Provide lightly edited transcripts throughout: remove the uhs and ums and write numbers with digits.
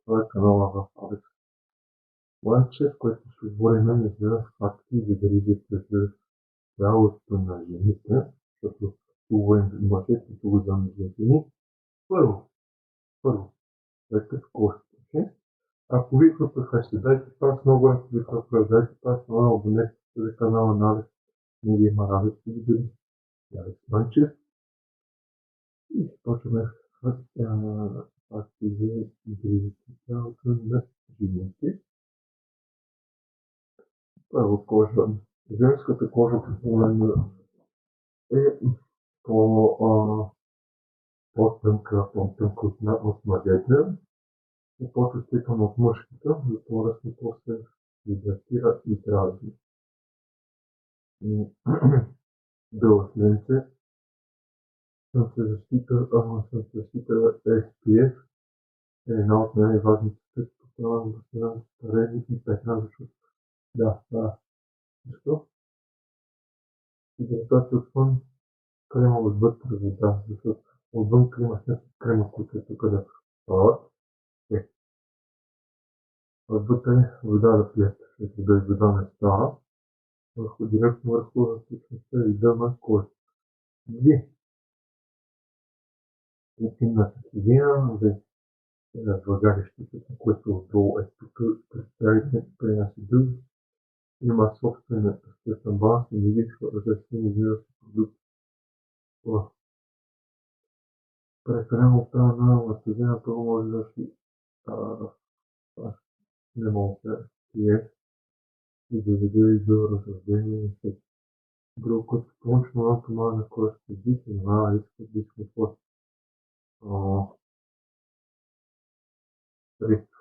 Това е канала в Алекс Ланчев, който ще говорим за факти за грижите за цялото на жените, защото тук говорим за мъжете, тук говорим за жени. Първо, след кошите. Ако ви пропускахте, дайте пас много, ако ви пропускахте, дайте пас много, абонете се за канала на Алекс. Ние има радост да видим. Алекс Ланчев. И започваме с факти за грижите за цялото на жените. Първо кожа. Женската кожа обикновено е по-тънка от мъжете и по-чувствителна от мъжката, затова ръчното се гидратира и дразни. Белосненце слънцезащита SPF е една от най-важните стъпки на старение и петна, защото защо? Хидратация отвън, крема отвътре вода, защото отвън има някакви крема, които е тук да плават. Отвътре вода да пият, защото без вода не става. Директно върху различността и дъма кожа. Две. Интимната хигиена, влагалището, което отдолу е тук, представите при нас и други. Има собствена естествен баланс и не изисква различни вируси продукти. Прекалено прана лактозина първо може да си не може да пие и доведе и до разреждение на всеки. Друго, което помощно много помага на кожата диши, но риска от дискомфорт. Трето,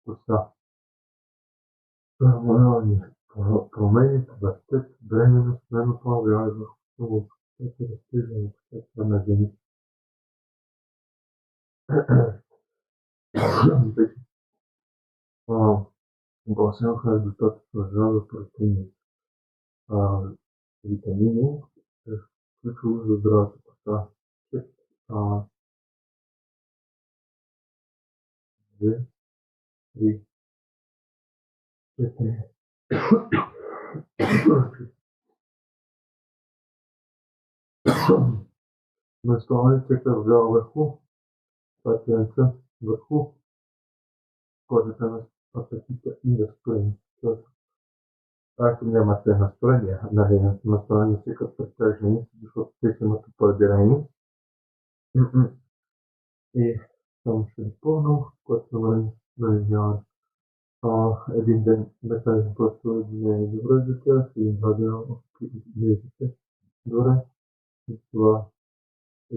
коса. Хормонални промени, пубертет, бременност, менопауза, влияят върху много растежа на косата на жените. Гласеноха е достатъчно жива протеини, витамини, е ключово за здравата коса. Две, три, четири. Менструалният цикъл влиява върху пациента, върху кожата на апетита и настроението. Ако нямате настроение, настроение цикъл през тях жени, защото те си имат определени. И само ще допълням, което няма един ден да кажем просто не е добре за тях, един-два дена влезете добре. И това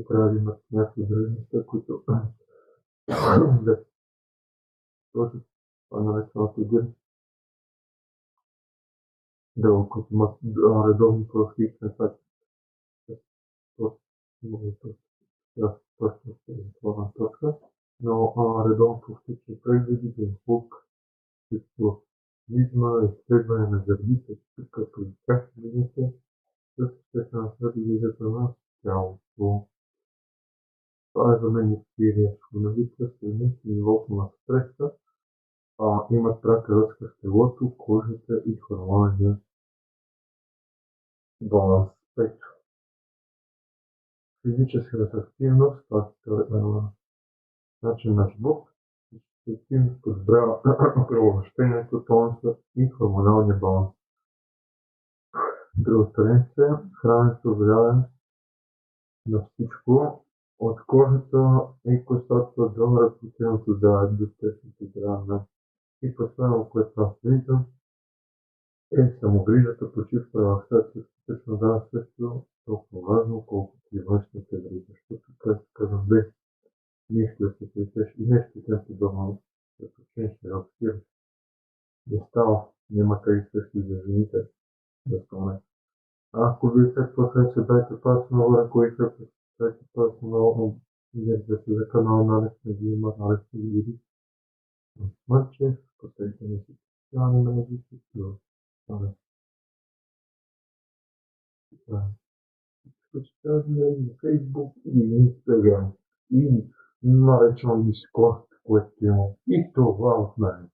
трябва да имат някакви дръжности, които да сложат това нареченото ден. Дело, които имат редовни профилични факти. Точно ще затворна точка, но редовно профилични прегледи, инфук, като мизма, изследване на зърбите, тук при тях жените, със съществена стратегията на тялото. Това е за мен експирия. Журналистите следят нивото на стреса, имат прака връзка с телото, кожата и хормония баланс. Физическата активност, това е начин на живот, активност подобрява кръвообращението, тонуса и хормоналния баланс. Здравословенце, храненето влияе на всичко, от кожата и косата до ръководителното здраве, до тесното здраве. И последно, което аз виждам, е самогрижата, почивка, релаксация, специфично да също толкова важно, колкото и външните грижи. Защото, както казвам, нещо да се притеш и нещо да се дома, като че ще релаксираш. Не става, няма как също за жените да стане. Ако ви се професия, дайте пас много, ако и се дайте пас много, да се за канал на Алекс, не ви има Алекс да види. Мъче, последите на си социални мрежи, всичко стане. Почитаваме на Facebook и Instagram и наречено Discord. което имам. И това от мен.